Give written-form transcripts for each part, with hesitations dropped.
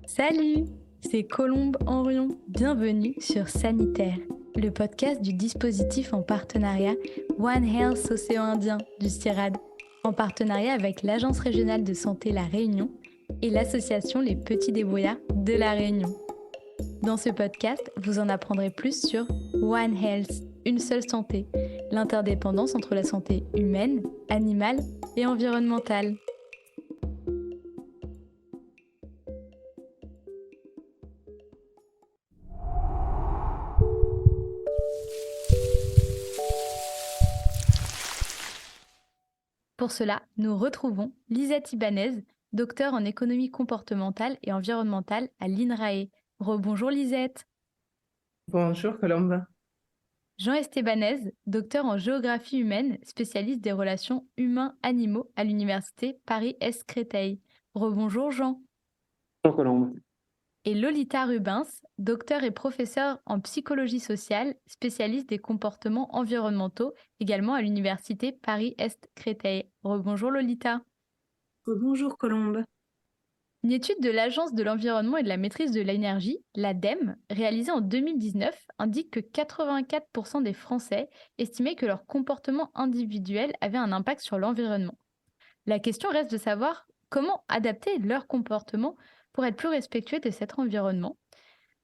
Salut, c'est Colombe Henrion. Bienvenue sur Sanitaire, le podcast du dispositif en partenariat One Health Océan Indien du CIRAD, en partenariat avec l'Agence régionale de santé La Réunion et l'association Les Petits Débrouillards de La Réunion. Dans ce podcast, vous en apprendrez plus sur One Health, une seule santé, l'interdépendance entre la santé humaine, animale et environnementale. Pour cela, nous retrouvons Lisette Ibanez, docteure en économie comportementale et environnementale à l'INRAE. Rebonjour Lisette. Bonjour Colombe. Jean Estebanez, docteur en géographie humaine, spécialiste des relations humains-animaux à l'université Paris-Est Créteil. Rebonjour Jean. Bonjour Colombe. Et Lolita Rubens, docteur et professeure en psychologie sociale, spécialiste des comportements environnementaux, également à l'université Paris-Est Créteil. Rebonjour Lolita. Bonjour Colombe. Une étude de l'Agence de l'environnement et de la maîtrise de l'énergie, l'ADEME, réalisée en 2019, indique que 84% des Français estimaient que leur comportement individuel avait un impact sur l'environnement. La question reste de savoir comment adapter leur comportement pour être plus respectueux de cet environnement.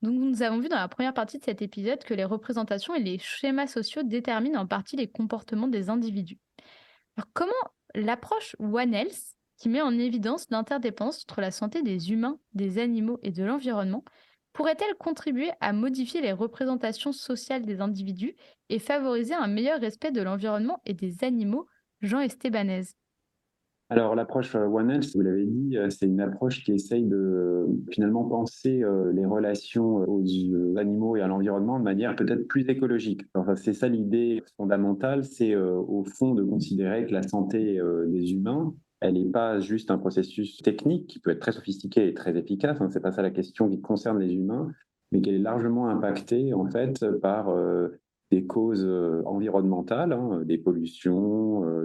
Donc, nous avons vu dans la première partie de cet épisode que les représentations et les schémas sociaux déterminent en partie les comportements des individus. Alors, comment l'approche One Health, qui met en évidence l'interdépendance entre la santé des humains, des animaux et de l'environnement, pourrait-elle contribuer à modifier les représentations sociales des individus et favoriser un meilleur respect de l'environnement et des animaux? Jean Estebanez. Alors l'approche One Health, vous l'avez dit, c'est une approche qui essaye de finalement penser les relations aux animaux et à l'environnement de manière peut-être plus écologique. Enfin, c'est ça l'idée fondamentale, c'est au fond de considérer que la santé des humains, elle n'est pas juste un processus technique qui peut être très sophistiqué et très efficace, hein, c'est pas ça la question qui concerne les humains, mais qu'elle est largement impactée en fait par des causes environnementales, hein, des pollutions,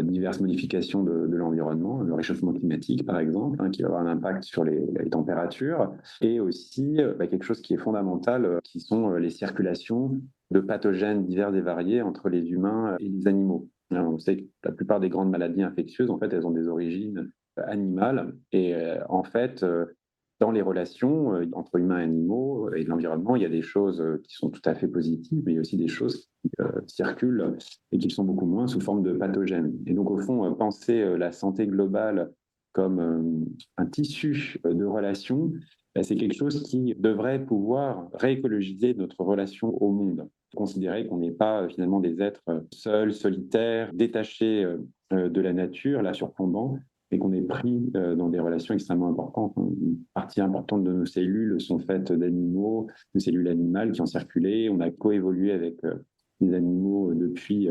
diverses modifications de l'environnement, le réchauffement climatique par exemple, hein, qui va avoir un impact sur les températures, et aussi quelque chose qui est fondamental, qui sont les circulations de pathogènes divers et variés entre les humains et les animaux. On sait que la plupart des grandes maladies infectieuses, en fait, elles ont des origines animales, et en fait, dans les relations entre humains et animaux et l'environnement, il y a des choses qui sont tout à fait positives, mais il y a aussi des choses qui circulent et qui le sont beaucoup moins sous forme de pathogènes. Et donc, au fond, penser la santé globale comme un tissu de relations, c'est quelque chose qui devrait pouvoir réécologiser notre relation au monde. Considérer qu'on n'est pas finalement des êtres seuls, solitaires, détachés de la nature, là surplombant, et qu'on est pris dans des relations extrêmement importantes. Une partie importante de nos cellules sont faites d'animaux, de cellules animales qui ont circulé. On a coévolué avec les animaux depuis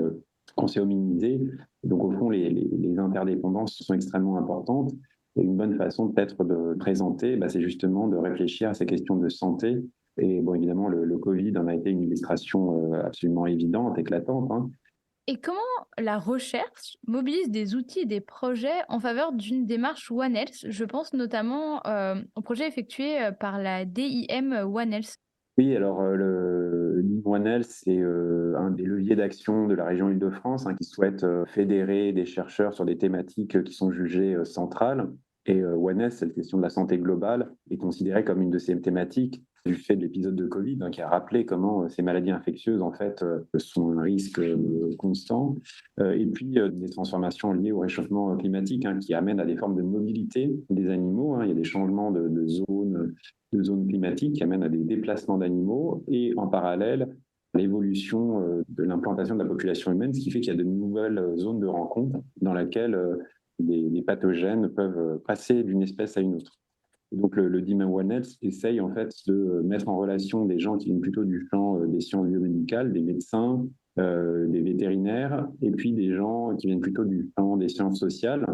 qu'on s'est hominisé. Donc, au fond, les interdépendances sont extrêmement importantes. Et une bonne façon peut-être de présenter, c'est justement de réfléchir à ces questions de santé. Et bon, évidemment, le Covid en a été une illustration absolument évidente, éclatante, hein. Et comment la recherche mobilise des outils et des projets en faveur d'une démarche One Health? Je pense notamment au projet effectué par la DIM One Health. Oui, alors le One Health, c'est un des leviers d'action de la région Île-de-France, hein, qui souhaite fédérer des chercheurs sur des thématiques qui sont jugées centrales. Et One Health, c'est la question de la santé globale, est considérée comme une de ces thématiques du fait de l'épisode de Covid, hein, qui a rappelé comment ces maladies infectieuses, en fait, sont un risque constant. Et puis, des transformations liées au réchauffement climatique, hein, qui amènent à des formes de mobilité des animaux, hein. Il y a des changements de zones climatiques qui amènent à des déplacements d'animaux et en parallèle l'évolution de l'implantation de la population humaine, ce qui fait qu'il y a de nouvelles zones de rencontre dans lesquelles les pathogènes peuvent passer d'une espèce à une autre. Et donc le DIMA One Health essaye en fait de mettre en relation des gens qui viennent plutôt du champ des sciences biomédicales, des médecins, des vétérinaires, et puis des gens qui viennent plutôt du champ des sciences sociales,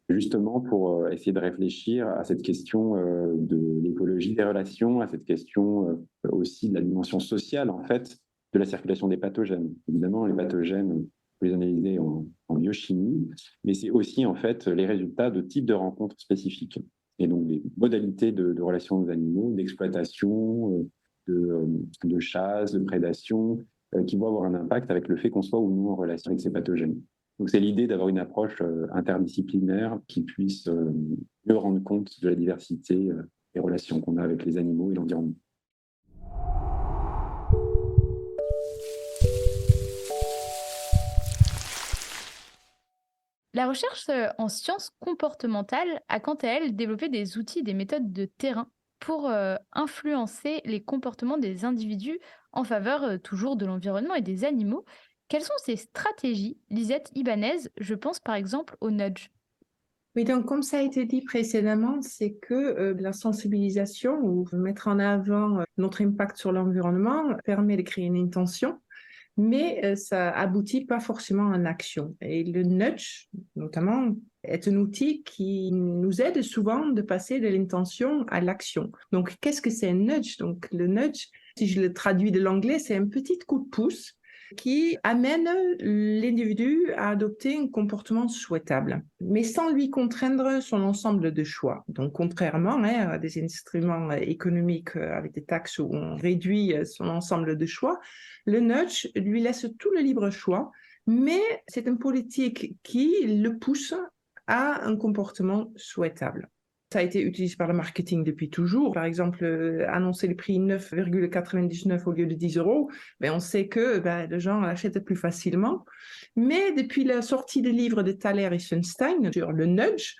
justement pour essayer de réfléchir à cette question de l'écologie des relations, à cette question aussi de la dimension sociale, en fait, de la circulation des pathogènes. Évidemment, les pathogènes, on peut les analyser en biochimie, mais c'est aussi, en fait, les résultats de types de rencontres spécifiques. et donc des modalités de relations aux animaux, d'exploitation, de chasse, de prédation, qui vont avoir un impact avec le fait qu'on soit ou non en relation avec ces pathogènes. Donc c'est l'idée d'avoir une approche interdisciplinaire qui puisse mieux rendre compte de la diversité des relations qu'on a avec les animaux et l'environnement. La recherche en sciences comportementales a quant à elle développé des outils et des méthodes de terrain pour influencer les comportements des individus en faveur toujours de l'environnement et des animaux. Quelles sont ces stratégies, Lisette Ibanez? Je pense par exemple au nudge. Oui, donc comme ça a été dit précédemment, c'est que la sensibilisation ou mettre en avant notre impact sur l'environnement permet de créer une intention, mais ça aboutit pas forcément en action. Et le nudge, notamment, est un outil qui nous aide souvent de passer de l'intention à l'action. Donc, qu'est-ce que c'est un nudge? Donc, le nudge, si je le traduis de l'anglais, c'est un petit coup de pouce qui amène l'individu à adopter un comportement souhaitable, mais sans lui contraindre son ensemble de choix. Donc, contrairement à des instruments économiques avec des taxes où on réduit son ensemble de choix, le nudge lui laisse tout le libre choix, mais c'est une politique qui le pousse à un comportement souhaitable. Ça a été utilisé par le marketing depuis toujours. Par exemple, annoncer le prix 9,99 au lieu de 10 euros, on sait que les gens l'achètent plus facilement. Mais depuis la sortie des livres de Thaler et Sunstein sur le nudge,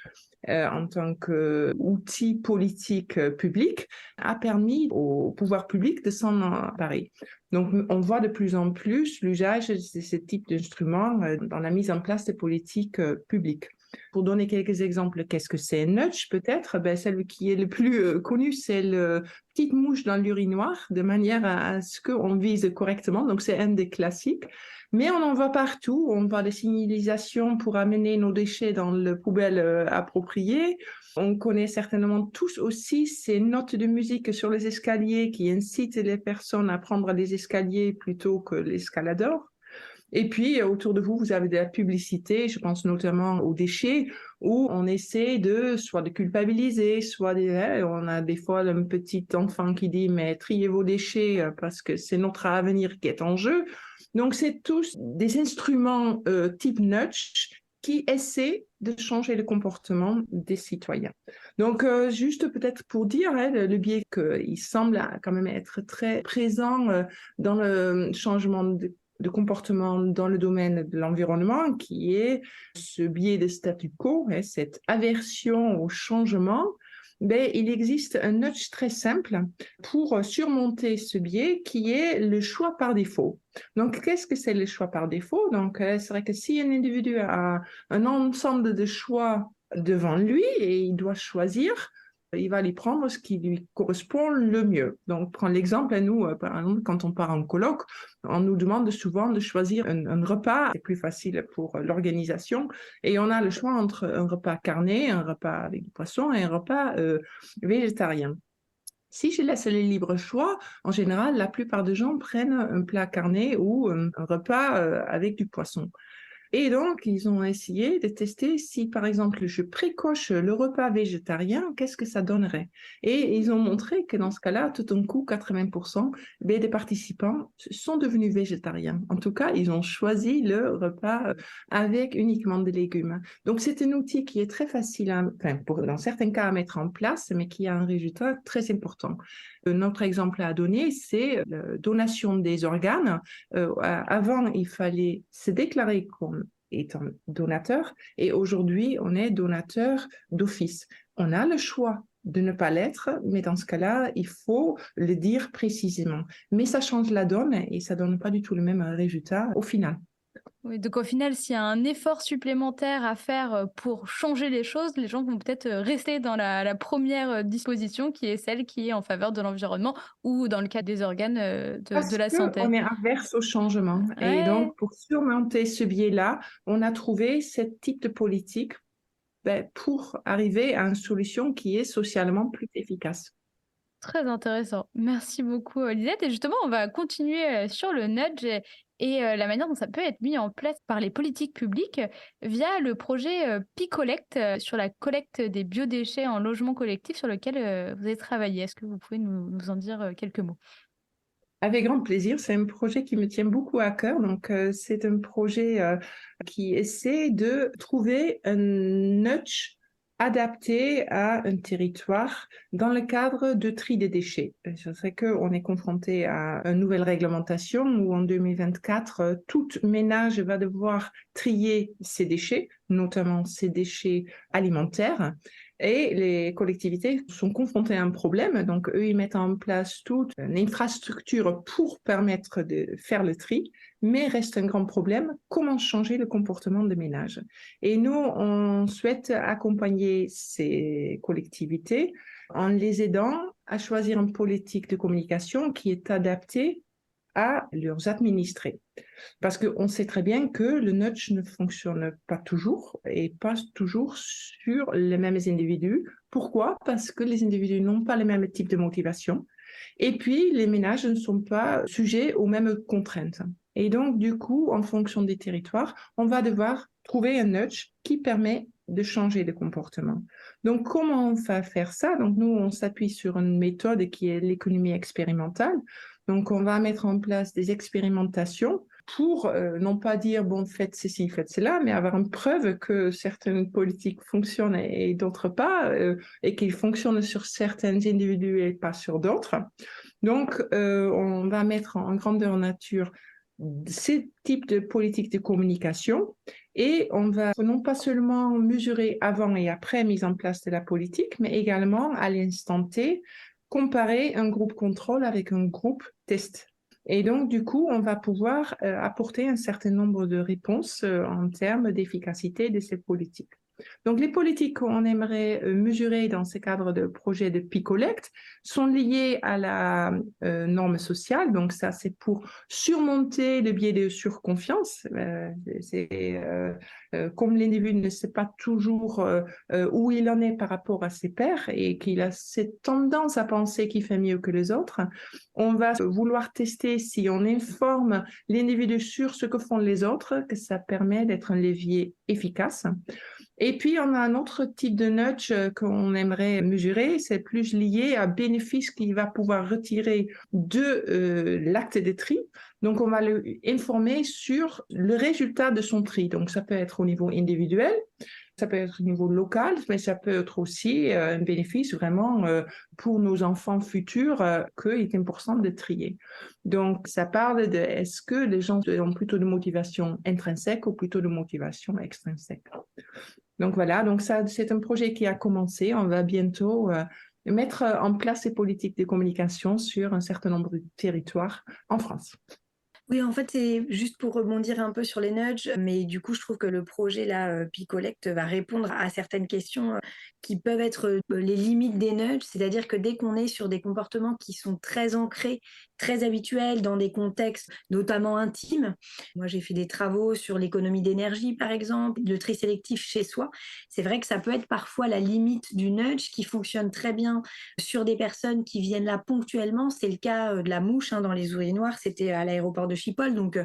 en tant qu'outil politique public, a permis au pouvoir public de s'en emparer. Donc, on voit de plus en plus l'usage de ce type d'instruments dans la mise en place des politiques publiques. Pour donner quelques exemples, qu'est-ce que c'est un nudge peut-être? Celle qui est le plus connue, c'est la petite mouche dans l'urinoir, de manière à ce qu'on vise correctement. Donc, c'est un des classiques. Mais on en voit partout. On voit des signalisations pour amener nos déchets dans la poubelle appropriée. On connaît certainement tous aussi ces notes de musique sur les escaliers qui incitent les personnes à prendre les escaliers plutôt que l'escalador. Et puis, autour de vous, vous avez de la publicité, je pense notamment aux déchets, où on essaie soit de culpabiliser, on a des fois un petit enfant qui dit « mais triez vos déchets parce que c'est notre avenir qui est en jeu ». Donc, c'est tous des instruments type nudge qui essaient de changer le comportement des citoyens. Donc, juste peut-être pour dire, le biais qu'il semble quand même être très présent dans le changement de comportement dans le domaine de l'environnement, qui est ce biais de statu quo, cette aversion au changement. Il existe un nudge très simple pour surmonter ce biais qui est le choix par défaut. Donc, qu'est-ce que c'est le choix par défaut? Donc, c'est vrai que si un individu a un ensemble de choix devant lui et il doit choisir, il va aller prendre ce qui lui correspond le mieux. Donc, prends l'exemple, nous, par exemple, quand on part en colloque, on nous demande souvent de choisir un repas. C'est plus facile pour l'organisation. Et on a le choix entre un repas carné, un repas avec du poisson et un repas végétarien. Si je laisse le libre choix, en général, la plupart des gens prennent un plat carné ou un repas avec du poisson. Et donc, ils ont essayé de tester si, par exemple, je précoche le repas végétarien, qu'est-ce que ça donnerait? Et ils ont montré que dans ce cas-là, tout d'un coup, 80% des participants sont devenus végétariens. En tout cas, ils ont choisi le repas avec uniquement des légumes. Donc, c'est un outil qui est très facile, dans certains cas, à mettre en place, mais qui a un résultat très important. Notre exemple à donner, c'est la donation des organes. Avant, il fallait se déclarer comme étant donateur et aujourd'hui, on est donateur d'office. On a le choix de ne pas l'être, mais dans ce cas-là, il faut le dire précisément. Mais ça change la donne et ça ne donne pas du tout le même résultat au final. Oui, donc au final, s'il y a un effort supplémentaire à faire pour changer les choses, les gens vont peut-être rester dans la première disposition qui est celle qui est en faveur de l'environnement ou dans le cas des organes de la santé. Parce qu'on est averse au changement. Ouais. Et donc, pour surmonter ce biais-là, on a trouvé ce type de politique pour arriver à une solution qui est socialement plus efficace. Très intéressant. Merci beaucoup, Lisette. Et justement, on va continuer sur le nudge et la manière dont ça peut être mis en place par les politiques publiques via le projet Picolect sur la collecte des biodéchets en logement collectif sur lequel vous avez travaillé. Est-ce que vous pouvez nous en dire quelques mots? Avec grand plaisir, c'est un projet qui me tient beaucoup à cœur. Donc, c'est un projet qui essaie de trouver un nudge adapté à un territoire dans le cadre de tri des déchets. Je sais qu'on est confronté à une nouvelle réglementation où en 2024, tout ménage va devoir trier ses déchets, notamment ses déchets alimentaires. Et les collectivités sont confrontées à un problème. Donc, eux, ils mettent en place toute une infrastructure pour permettre de faire le tri, mais reste un grand problème, comment changer le comportement des ménages. Et nous, on souhaite accompagner ces collectivités en les aidant à choisir une politique de communication qui est adaptée à leurs administrés. Parce qu'on sait très bien que le nudge ne fonctionne pas toujours et pas toujours sur les mêmes individus. Pourquoi? Parce que les individus n'ont pas les mêmes types de motivation. Et puis, les ménages ne sont pas sujets aux mêmes contraintes. Et donc, du coup, en fonction des territoires, on va devoir trouver un nudge qui permet de changer de comportement. Donc, comment on va faire ça? Donc, nous, on s'appuie sur une méthode qui est l'économie expérimentale. Donc, on va mettre en place des expérimentations pour non pas dire, bon, faites ceci, faites cela, mais avoir une preuve que certaines politiques fonctionnent et d'autres pas, et qu'ils fonctionnent sur certains individus et pas sur d'autres. Donc, on va mettre en grandeur nature ces types de politiques de communication et on va non pas seulement mesurer avant et après mise en place de la politique, mais également à l'instant T, comparer un groupe contrôle avec un groupe test. Et donc, du coup, on va pouvoir apporter un certain nombre de réponses en termes d'efficacité de ces politiques. Donc, les politiques qu'on aimerait mesurer dans ce cadre de projet de Picolect sont liées à la norme sociale. Donc, ça, c'est pour surmonter le biais de surconfiance. Comme l'individu ne sait pas toujours où il en est par rapport à ses pairs et qu'il a cette tendance à penser qu'il fait mieux que les autres, on va vouloir tester si on informe l'individu sur ce que font les autres, que ça permet d'être un levier efficace. Et puis, on a un autre type de nudge qu'on aimerait mesurer, c'est plus lié à bénéfice qu'il va pouvoir retirer de l'acte de tri. Donc, on va l'informer sur le résultat de son tri. Donc, ça peut être au niveau individuel, ça peut être au niveau local, mais ça peut être aussi un bénéfice vraiment pour nos enfants futurs qu'il est important de trier. Donc, ça parle de est-ce que les gens ont plutôt de motivation intrinsèque ou plutôt de motivation extrinsèque. Donc voilà, donc ça, c'est un projet qui a commencé. On va bientôt mettre en place ces politiques de communication sur un certain nombre de territoires en France. Oui, en fait, c'est juste pour rebondir un peu sur les nudges, mais du coup, je trouve que le projet là, Picolect va répondre à certaines questions qui peuvent être les limites des nudges, c'est-à-dire que dès qu'on est sur des comportements qui sont très ancrés, très habituels dans des contextes notamment intimes. Moi, j'ai fait des travaux sur l'économie d'énergie, par exemple, le tri sélectif chez soi. C'est vrai que ça peut être parfois la limite du nudge qui fonctionne très bien sur des personnes qui viennent là ponctuellement. C'est le cas de la mouche dans les urinoirs. C'était à l'aéroport de Schiphol. Donc,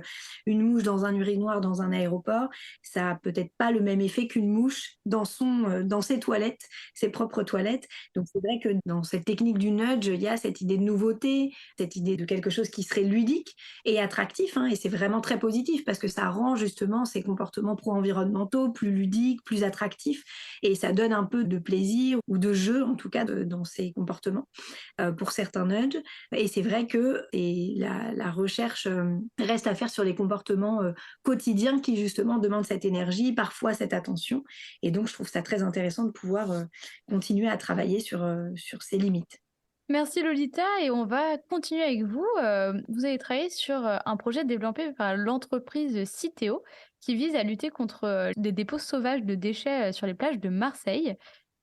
une mouche dans un urinoir dans un aéroport, ça a peut-être pas le même effet qu'une mouche dans ses toilettes, ses propres toilettes. Donc, c'est vrai que dans cette technique du nudge, il y a cette idée de nouveauté, cette idée de quelque chose qui serait ludique et attractif. Et c'est vraiment très positif parce que ça rend justement ces comportements pro-environnementaux plus ludiques, plus attractifs et ça donne un peu de plaisir ou de jeu en tout cas dans ces comportements pour certains nudges. Et c'est vrai que la recherche reste à faire sur les comportements quotidiens qui justement demandent cette énergie, parfois cette attention. Et donc je trouve ça très intéressant de pouvoir continuer à travailler sur ces limites. Merci Lolita et on va continuer avec vous. Vous avez travaillé sur un projet développé par l'entreprise Citeo qui vise à lutter contre des dépôts sauvages de déchets sur les plages de Marseille.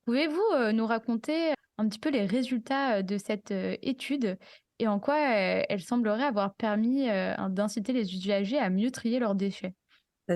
Pouvez-vous nous raconter un petit peu les résultats de cette étude et en quoi elle semblerait avoir permis d'inciter les usagers à mieux trier leurs déchets?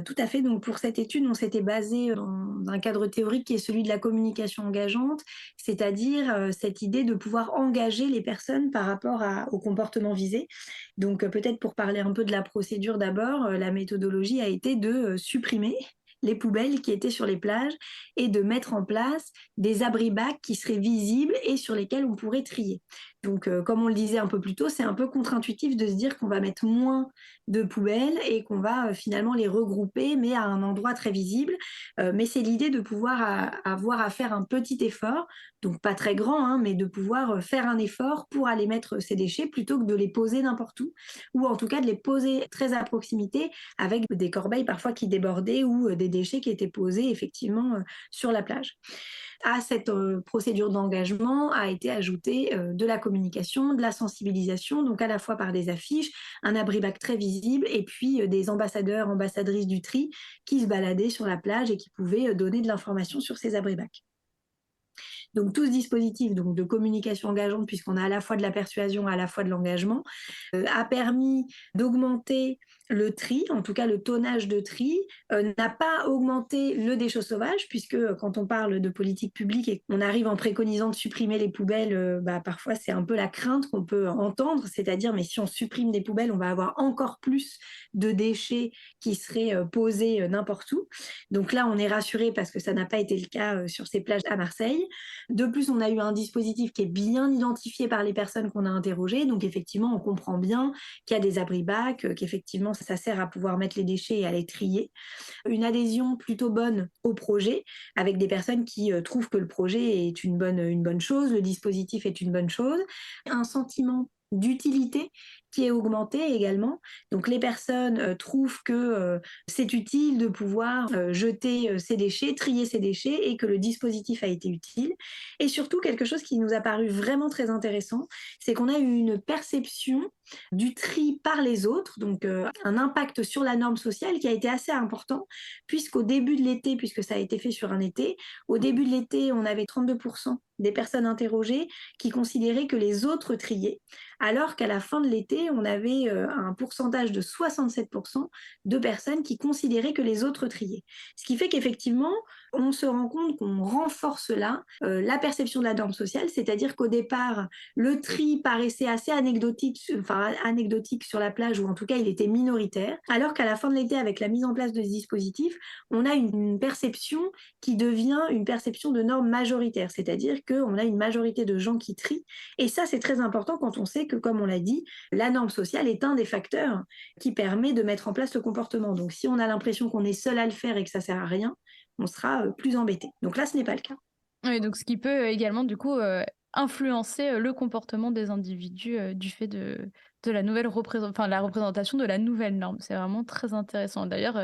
Tout à fait. Donc pour cette étude, on s'était basé dans un cadre théorique qui est celui de la communication engageante, c'est-à-dire cette idée de pouvoir engager les personnes par rapport au comportement visé. Donc peut-être pour parler un peu de la procédure d'abord, la méthodologie a été de supprimer les poubelles qui étaient sur les plages et de mettre en place des abris-bacs qui seraient visibles et sur lesquels on pourrait trier. Donc, comme on le disait un peu plus tôt, c'est un peu contre-intuitif de se dire qu'on va mettre moins de poubelles et qu'on va finalement les regrouper, mais à un endroit très visible. Mais c'est l'idée de pouvoir avoir à faire un petit effort, donc pas très grand, hein, mais de pouvoir faire un effort pour aller mettre ces déchets plutôt que de les poser n'importe où, ou en tout cas de les poser très à proximité avec des corbeilles parfois qui débordaient ou des déchets qui étaient posés effectivement sur la plage. À cette procédure d'engagement a été ajoutée de la communication, de la sensibilisation, donc à la fois par des affiches, un abri-bac très visible et puis des ambassadeurs, ambassadrices du tri qui se baladaient sur la plage et qui pouvaient donner de l'information sur ces abri-bacs. Donc tout ce dispositif donc, de communication engageante, puisqu'on a à la fois de la persuasion, à la fois de l'engagement, a permis d'augmenter le tri, en tout cas le tonnage de tri, n'a pas augmenté le déchet sauvage, puisque quand on parle de politique publique et qu'on arrive en préconisant de supprimer les poubelles, parfois c'est un peu la crainte qu'on peut entendre, c'est-à-dire mais si on supprime des poubelles, on va avoir encore plus de déchets qui seraient posés n'importe où. Donc là, on est rassuré parce que ça n'a pas été le cas sur ces plages à Marseille. De plus, on a eu un dispositif qui est bien identifié par les personnes qu'on a interrogées. Donc, effectivement, on comprend bien qu'il y a des abris-bacs, qu'effectivement, ça sert à pouvoir mettre les déchets et à les trier. Une adhésion plutôt bonne au projet, avec des personnes qui trouvent que le projet est une bonne chose, le dispositif est une bonne chose. Un sentiment d'utilité qui est augmenté également. Donc les personnes trouvent que c'est utile de pouvoir jeter ces déchets, trier ces déchets et que le dispositif a été utile. Et surtout, quelque chose qui nous a paru vraiment très intéressant, c'est qu'on a eu une perception du tri par les autres, donc un impact sur la norme sociale qui a été assez important, puisqu'au début de l'été, puisque ça a été fait sur un été, au début de l'été, on avait 32% des personnes interrogées qui considéraient que les autres triaient, alors qu'à la fin de l'été, on avait un pourcentage de 67% de personnes qui considéraient que les autres triaient. Ce qui fait qu'effectivement, on se rend compte qu'on renforce là la perception de la norme sociale, c'est-à-dire qu'au départ, le tri paraissait assez anecdotique sur la plage, ou en tout cas, il était minoritaire, alors qu'à la fin de l'été, avec la mise en place de ce dispositif, on a une perception qui devient une perception de norme majoritaire, c'est-à-dire qu'on a une majorité de gens qui trient, et ça, c'est très important quand on sait que, comme on l'a dit, la norme sociale est un des facteurs qui permet de mettre en place ce comportement. Donc, si on a l'impression qu'on est seul à le faire et que ça sert à rien, on sera plus embêté. Donc là, ce n'est pas le cas. Oui, donc ce qui peut également du coup influencer le comportement des individus du fait de la nouvelle la représentation de la nouvelle norme. C'est vraiment très intéressant. D'ailleurs,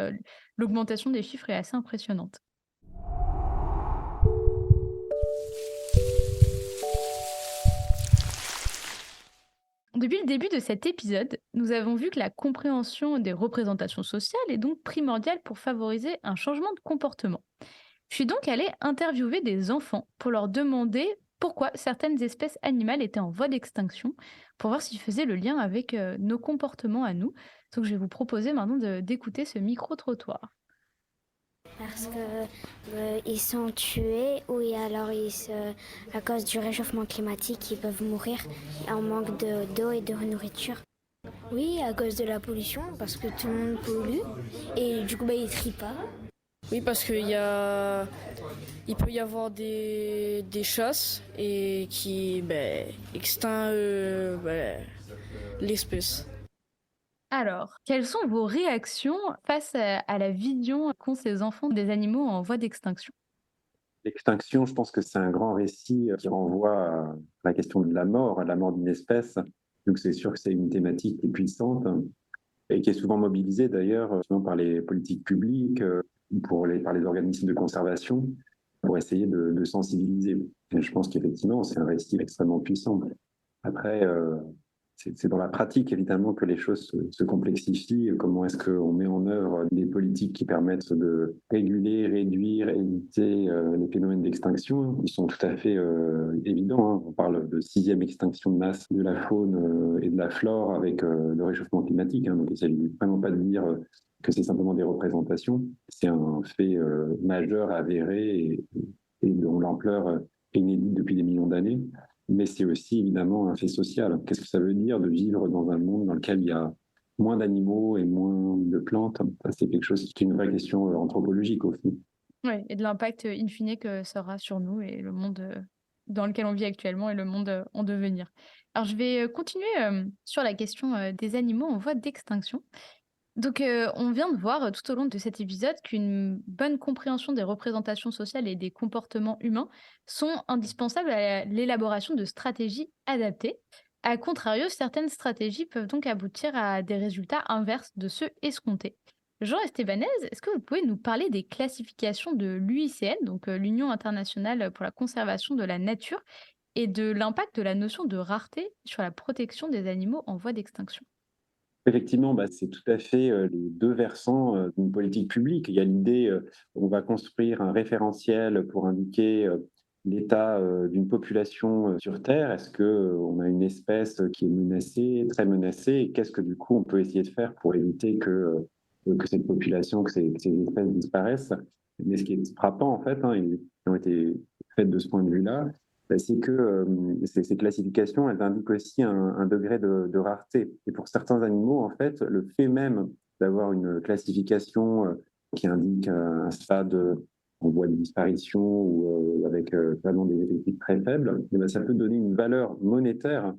l'augmentation des chiffres est assez impressionnante. Depuis le début de cet épisode, nous avons vu que la compréhension des représentations sociales est donc primordiale pour favoriser un changement de comportement. Je suis donc allée interviewer des enfants pour leur demander pourquoi certaines espèces animales étaient en voie d'extinction, pour voir s'ils faisaient le lien avec nos comportements à nous. Donc je vais vous proposer maintenant d'écouter ce micro-trottoir. Parce que ils sont tués ou alors à cause du réchauffement climatique, ils peuvent mourir en manque d'eau et de nourriture. Oui, à cause de la pollution, parce que tout le monde pollue et du coup ils trient pas. Oui, parce qu'il il peut y avoir des chasses et qui extinctent l'espèce. Alors, quelles sont vos réactions face à la vision qu'ont ces enfants des animaux en voie d'extinction? L'extinction, je pense que c'est un grand récit qui renvoie à la question de à la mort d'une espèce. Donc c'est sûr que c'est une thématique qui est puissante et qui est souvent mobilisée d'ailleurs souvent par les politiques publiques, par les organismes de conservation, pour essayer de sensibiliser. Et je pense qu'effectivement, c'est un récit extrêmement puissant. Après, c'est dans la pratique, évidemment, que les choses se complexifient. Comment est-ce qu'on met en œuvre des politiques qui permettent de réguler, réduire, éviter les phénomènes d'extinction? Ils sont tout à fait évidents, hein. On parle de 6e extinction de masse de la faune et de la flore avec le réchauffement climatique, hein. Donc, il ne s'agit vraiment pas de dire que c'est simplement des représentations. C'est un fait majeur, avéré et dont l'ampleur est inédite depuis des millions d'années. Mais c'est aussi évidemment un fait social. Qu'est-ce que ça veut dire de vivre dans un monde dans lequel il y a moins d'animaux et moins de plantes? Ça, c'est quelque chose qui est une vraie question anthropologique au fond. Ouais, et de l'impact in fine que ça aura sur nous et le monde dans lequel on vit actuellement et le monde en devenir. Alors, je vais continuer sur la question des animaux en voie d'extinction. Donc, on vient de voir tout au long de cet épisode qu'une bonne compréhension des représentations sociales et des comportements humains sont indispensables à l'élaboration de stratégies adaptées. A contrario, certaines stratégies peuvent donc aboutir à des résultats inverses de ceux escomptés. Jean Estebanez, est-ce que vous pouvez nous parler des classifications de l'UICN, donc l'Union internationale pour la conservation de la nature, et de l'impact de la notion de rareté sur la protection des animaux en voie d'extinction? Effectivement, c'est tout à fait les deux versants d'une politique publique. Il y a l'idée, on va construire un référentiel pour indiquer l'état d'une population sur Terre. Est-ce qu'on a une espèce qui est menacée, très menacée, et qu'est-ce que du coup on peut essayer de faire pour éviter que cette population, que ces espèces disparaissent? Mais ce qui est frappant en fait, hein, et qui ont été faites de ce point de vue-là, c'est que ces classifications, elles indiquent aussi un degré de rareté. Et pour certains animaux, en fait, le fait même d'avoir une classification qui indique un stade en voie de disparition ou avec vraiment des effectifs très faibles, et ben, ça peut donner une valeur monétaire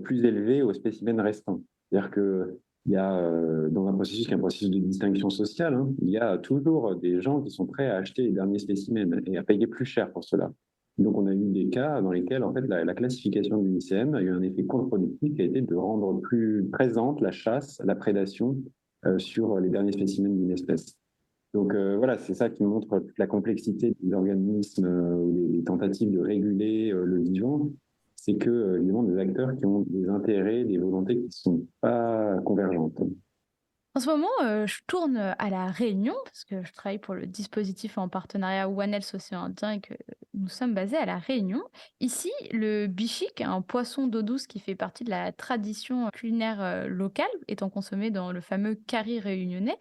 plus élevée aux spécimens restants. C'est-à-dire que il y a, dans un processus qui est un processus de distinction sociale, hein, il y a toujours des gens qui sont prêts à acheter les derniers spécimens et à payer plus cher pour cela. Donc, on a eu des cas dans lesquels, en fait, la classification du l'UICN a eu un effet contre-productif qui a été de rendre plus présente la chasse, la prédation sur les derniers spécimens d'une espèce. Donc, voilà, c'est ça qui montre toute la complexité des organismes ou les tentatives de réguler le vivant. C'est que, évidemment, des acteurs qui ont des intérêts, des volontés qui ne sont pas convergentes. En ce moment, je tourne à La Réunion parce que je travaille pour le dispositif en partenariat One Health Océan Indien et que nous sommes basés à La Réunion. Ici, le bichic, un poisson d'eau douce qui fait partie de la tradition culinaire locale, étant consommé dans le fameux curry réunionnais,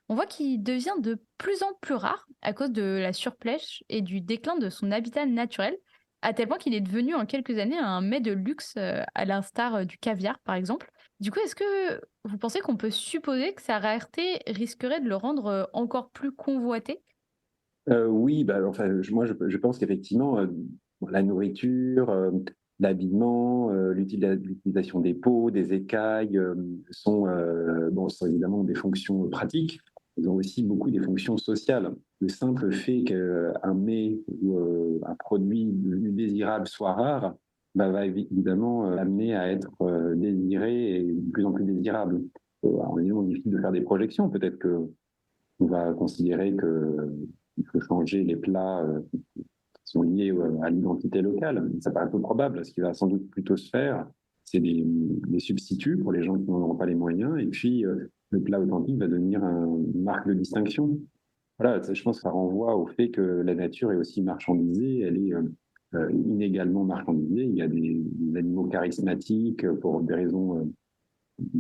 on voit qu'il devient de plus en plus rare à cause de la surpêche et du déclin de son habitat naturel, à tel point qu'il est devenu en quelques années un mets de luxe à l'instar du caviar, par exemple. Du coup, est-ce que vous pensez qu'on peut supposer que sa rareté risquerait de le rendre encore plus convoité? Oui, enfin, moi, je pense qu'effectivement, la nourriture, l'habillement, l'utilisation des peaux, des écailles sont évidemment des fonctions pratiques. Ils ont aussi beaucoup des fonctions sociales. Le simple fait qu'un mets ou un produit devenu désirable soit rare va évidemment amener à être désiré et de plus en plus désirable. Alors, évidemment, difficile de faire des projections. Peut-être qu'on va considérer qu'il faut changer les plats qui sont liés à l'identité locale. Ça paraît peu probable. Ce qui va sans doute plutôt se faire, c'est des substituts pour les gens qui n'en auront pas les moyens. Et puis, le plat authentique va devenir une marque de distinction. Voilà, je pense que ça renvoie au fait que la nature est aussi marchandisée. Elle est inégalement marchandisée. Il y a des animaux charismatiques pour des raisons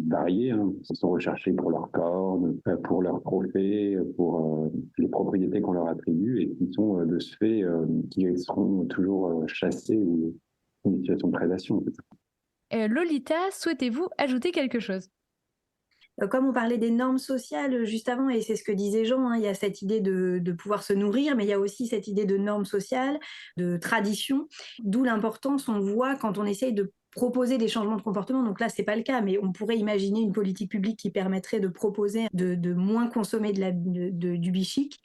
variés, hein. Ils sont recherchés pour leurs cornes, pour leurs trophées, pour les propriétés qu'on leur attribue et qui sont de ce fait, qui seront toujours chassés ou en situation de prédation. Lolita, souhaitez-vous ajouter quelque chose? Comme on parlait des normes sociales juste avant, et c'est ce que disait Jean, hein, il y a cette idée de pouvoir se nourrir, mais il y a aussi cette idée de normes sociales, de tradition, d'où l'importance, on voit quand on essaye de proposer des changements de comportement. Donc là, c'est pas le cas, mais on pourrait imaginer une politique publique qui permettrait de proposer de moins consommer du bichic.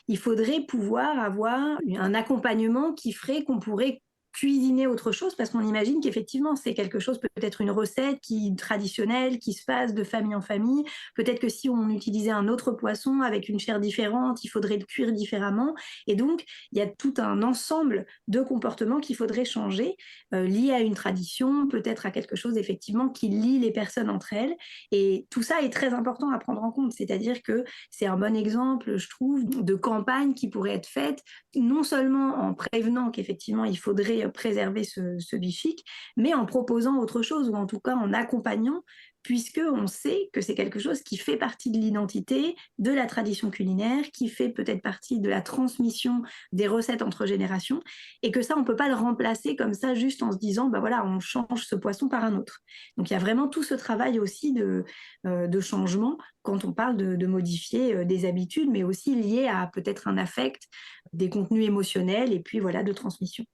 Il faudrait pouvoir avoir un accompagnement qui ferait qu'on pourrait cuisiner autre chose, parce qu'on imagine qu'effectivement, c'est quelque chose, peut-être une recette traditionnelle, qui se passe de famille en famille. Peut-être que si on utilisait un autre poisson avec une chair différente, il faudrait le cuire différemment. Et donc, il y a tout un ensemble de comportements qu'il faudrait changer, liés à une tradition, peut-être à quelque chose, effectivement, qui lie les personnes entre elles. Et tout ça est très important à prendre en compte. C'est-à-dire que c'est un bon exemple, je trouve, de campagne qui pourrait être faite, non seulement en prévenant qu'effectivement, il faudrait préserver ce bichic, mais en proposant autre chose, ou en tout cas en accompagnant, puisqu'on sait que c'est quelque chose qui fait partie de l'identité, de la tradition culinaire, qui fait peut-être partie de la transmission des recettes entre générations, et que ça, on ne peut pas le remplacer comme ça, juste en se disant, bah voilà, on change ce poisson par un autre. Donc il y a vraiment tout ce travail aussi de changement quand on parle de modifier des habitudes, mais aussi lié à peut-être un affect, des contenus émotionnels, et puis voilà, de transmission.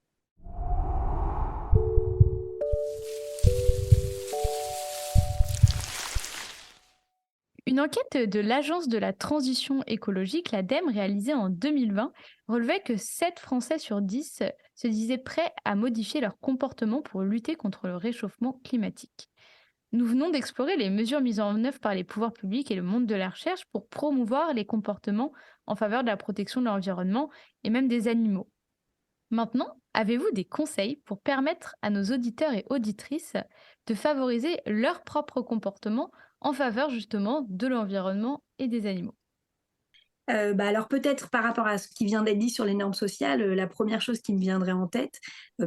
Une enquête de l'Agence de la transition écologique, l'ADEME, réalisée en 2020, relevait que 7 Français sur 10 se disaient prêts à modifier leur comportement pour lutter contre le réchauffement climatique. Nous venons d'explorer les mesures mises en œuvre par les pouvoirs publics et le monde de la recherche pour promouvoir les comportements en faveur de la protection de l'environnement et même des animaux. Maintenant, avez-vous des conseils pour permettre à nos auditeurs et auditrices de favoriser leur propre comportement en faveur justement de l'environnement et des animaux? Alors peut-être par rapport à ce qui vient d'être dit sur les normes sociales, la première chose qui me viendrait en tête,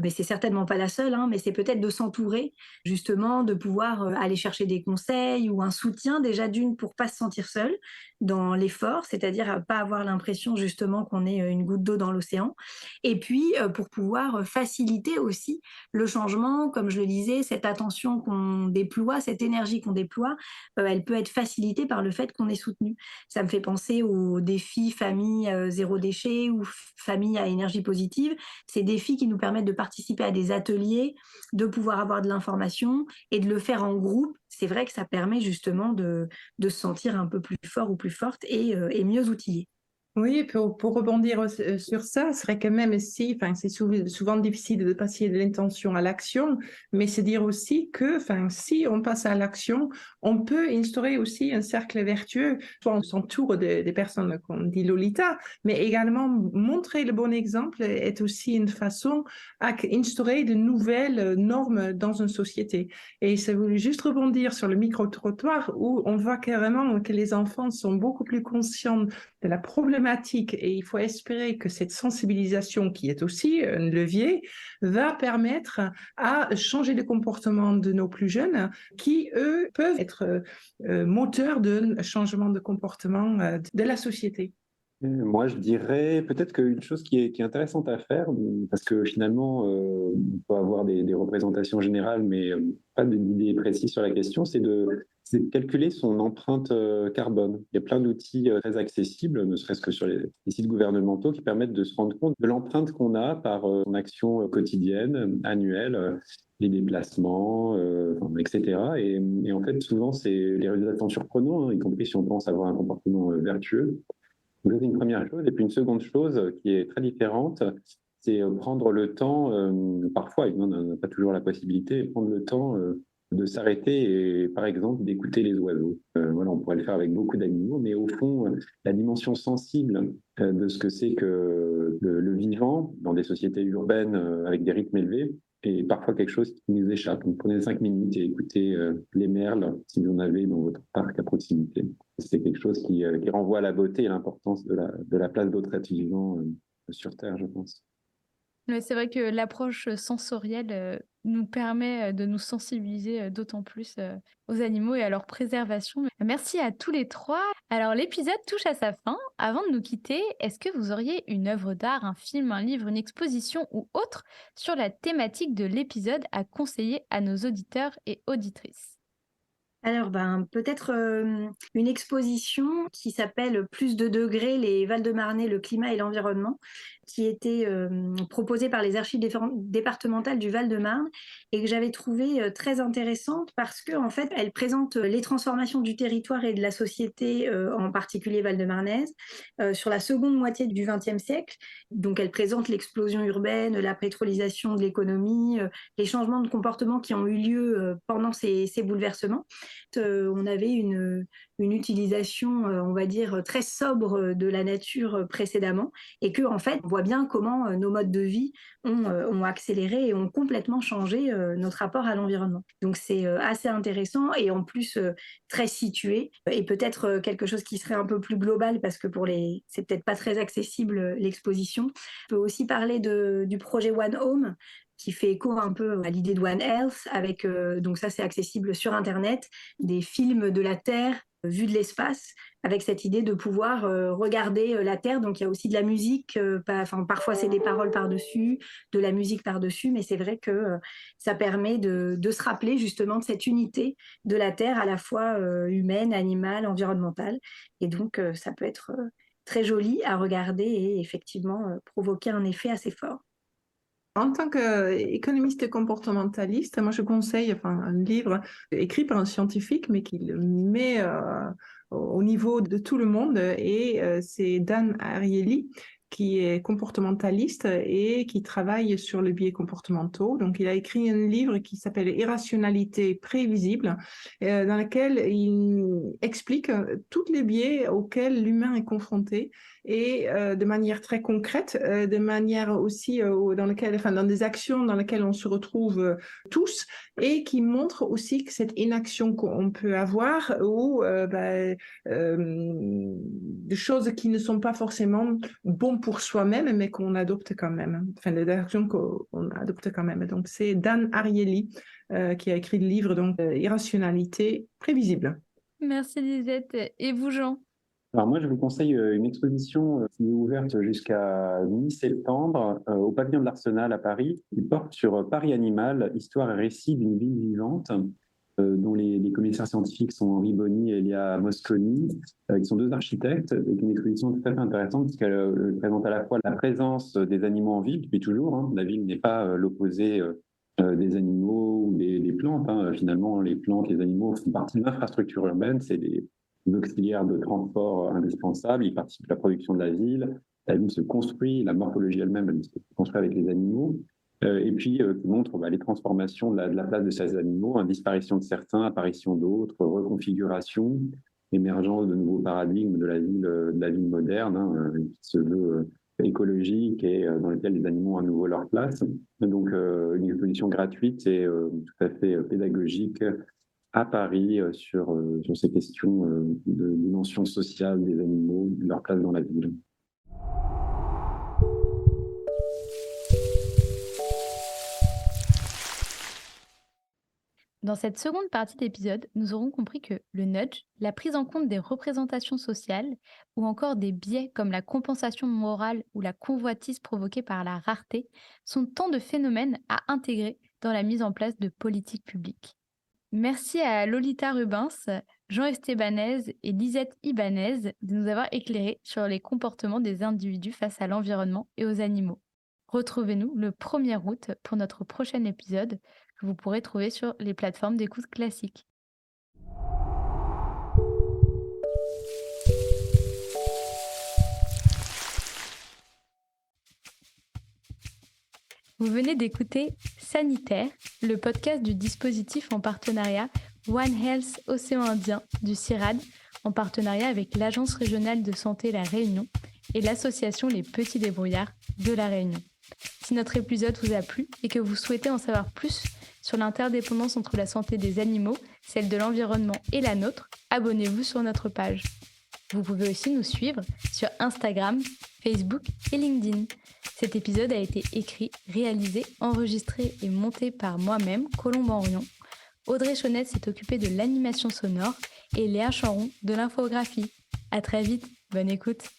c'est certainement pas la seule, hein, mais c'est peut-être de s'entourer, justement, de pouvoir aller chercher des conseils ou un soutien, déjà d'une, pour pas se sentir seul dans l'effort, c'est-à-dire à pas avoir l'impression justement qu'on est une goutte d'eau dans l'océan, et puis pour pouvoir faciliter aussi le changement, comme je le disais, cette attention qu'on déploie, cette énergie qu'on déploie, elle peut être facilitée par le fait qu'on est soutenu. Ça me fait penser aux défis famille zéro déchet ou famille à énergie positive. Ces défis qui nous permettent de participer à des ateliers, de pouvoir avoir de l'information et de le faire en groupe. C'est vrai que ça permet justement de se sentir un peu plus fort ou plus forte et mieux outillé. Oui, pour rebondir sur ça, c'est vrai que même si, enfin, c'est souvent difficile de passer de l'intention à l'action, mais c'est dire aussi que, enfin, si on passe à l'action, on peut instaurer aussi un cercle vertueux. Soit on s'entoure des personnes qu'on dit Lolita, mais également montrer le bon exemple est aussi une façon à instaurer de nouvelles normes dans une société. Et ça voulait juste rebondir sur le micro-trottoir où on voit carrément que les enfants sont beaucoup plus conscients de la problématique, et il faut espérer que cette sensibilisation, qui est aussi un levier, va permettre à changer le comportement de nos plus jeunes qui, eux, peuvent être moteurs de changement de comportement de la société. Moi, je dirais peut-être qu'une chose qui est intéressante à faire, parce que finalement, on peut avoir des représentations générales, mais pas d'idées précises sur la question, c'est de calculer son empreinte carbone. Il y a plein d'outils très accessibles, ne serait-ce que sur les sites gouvernementaux, qui permettent de se rendre compte de l'empreinte qu'on a par son action quotidienne, annuelle, les déplacements, etc. Et en fait, souvent, les résultats sont surprenants, hein, y compris si on pense avoir un comportement vertueux. Donc, c'est une première chose. Et puis une seconde chose qui est très différente, c'est prendre le temps, parfois, on n'a pas toujours la possibilité, prendre le temps de s'arrêter et, par exemple, d'écouter les oiseaux. Voilà, on pourrait le faire avec beaucoup d'animaux, mais au fond, la dimension sensible de ce que c'est que le vivant dans des sociétés urbaines avec des rythmes élevés, et parfois quelque chose qui nous échappe. Donc, prenez 5 minutes et écoutez les merles, si vous en avez dans votre parc à proximité. C'est quelque chose qui renvoie à la beauté et l'importance de la place d'autres êtres vivants sur Terre, je pense. Mais c'est vrai que l'approche sensorielle nous permet de nous sensibiliser d'autant plus aux animaux et à leur préservation. Merci à tous les trois. Alors l'épisode touche à sa fin. Avant de nous quitter, est-ce que vous auriez une œuvre d'art, un film, un livre, une exposition ou autre sur la thématique de l'épisode à conseiller à nos auditeurs et auditrices? Alors, peut-être une exposition qui s'appelle Plus de degrés, les Val-de-Marnais, le climat et l'environnement, qui était proposée par les archives départementales du Val-de-Marne et que j'avais trouvée très intéressante parce que en fait, elle présente les transformations du territoire et de la société, en particulier val-de-marnaise, sur la seconde moitié du XXe siècle. Donc, elle présente l'explosion urbaine, la pétrolisation de l'économie, les changements de comportement qui ont eu lieu pendant ces bouleversements. On avait une utilisation, on va dire, très sobre de la nature précédemment, et que en fait, on voit bien comment nos modes de vie ont accéléré et ont complètement changé notre rapport à l'environnement. Donc c'est assez intéressant et en plus très situé, et peut-être quelque chose qui serait un peu plus global parce que c'est peut-être pas très accessible l'exposition. On peut aussi parler du projet One Home, qui fait écho un peu à l'idée de One Health, avec, donc ça c'est accessible sur Internet, des films de la Terre vus de l'espace, avec cette idée de pouvoir regarder la Terre. Donc il y a aussi de la musique, parfois c'est des paroles par-dessus, de la musique par-dessus, mais c'est vrai que ça permet de se rappeler justement de cette unité de la Terre, à la fois humaine, animale, environnementale. Et donc ça peut être très joli à regarder et effectivement provoquer un effet assez fort. En tant qu'économiste comportementaliste, moi je conseille un livre écrit par un scientifique, mais qui le met au niveau de tout le monde, et c'est Dan Ariely, qui est comportementaliste et qui travaille sur les biais comportementaux. Donc, il a écrit un livre qui s'appelle Irrationalité prévisible, dans lequel il explique tous les biais auxquels l'humain est confronté, et de manière très concrète, de manière aussi dans des actions dans lesquelles on se retrouve tous, et qui montre aussi que cette inaction qu'on peut avoir, ou des choses qui ne sont pas forcément bonnes pour soi-même, mais qu'on adopte quand même, des actions qu'on adopte quand même. Donc c'est Dan Ariely qui a écrit le livre, donc Irrationalité prévisible. Merci Lisette. Et vous, Jean? Alors moi, je vous conseille une exposition qui est ouverte jusqu'à mi-septembre au pavillon de l'Arsenal à Paris, qui porte sur Paris Animal, histoire et récit d'une ville vivante, dont les commissaires scientifiques sont Henri Bonny et Elia Mosconi, qui sont deux architectes, avec une exposition tout à fait intéressante, puisqu'elle présente à la fois la présence des animaux en ville depuis toujours. Hein. La ville n'est pas l'opposé des animaux ou des plantes. Hein. Finalement, les plantes, les animaux font partie de l'infrastructure urbaine, c'est des auxiliaires de transport indispensables, ils participent à la production de la ville se construit, la morphologie elle-même elle se construit avec les animaux, et puis qui montre les transformations de la place de ces animaux, disparition de certains, apparition d'autres, reconfiguration, émergence de nouveaux paradigmes de la ville moderne, qui se veut écologique et dans lequel les animaux ont à nouveau leur place. Donc une exposition gratuite et tout à fait pédagogique à Paris sur ces questions de dimension sociale des animaux, de leur place dans la ville. Dans cette seconde partie d'épisode, nous aurons compris que le nudge, la prise en compte des représentations sociales ou encore des biais comme la compensation morale ou la convoitise provoquée par la rareté sont tant de phénomènes à intégrer dans la mise en place de politiques publiques. Merci à Lolita Rubens, Jean Estebanez et Lisette Ibanez de nous avoir éclairés sur les comportements des individus face à l'environnement et aux animaux. Retrouvez-nous le 1er août pour notre prochain épisode que vous pourrez trouver sur les plateformes d'écoute classiques. Vous venez d'écouter Sanitaire, le podcast du dispositif en partenariat One Health Océan Indien du CIRAD, en partenariat avec l'Agence régionale de santé La Réunion et l'association Les Petits Débrouillards de La Réunion. Si notre épisode vous a plu et que vous souhaitez en savoir plus sur l'interdépendance entre la santé des animaux, celle de l'environnement et la nôtre, abonnez-vous sur notre page. Vous pouvez aussi nous suivre sur Instagram, Facebook et LinkedIn. Cet épisode a été écrit, réalisé, enregistré et monté par moi-même, Colombe Henrion. Audrey Chaunette s'est occupée de l'animation sonore et Léa Chanron de l'infographie. À très vite, bonne écoute.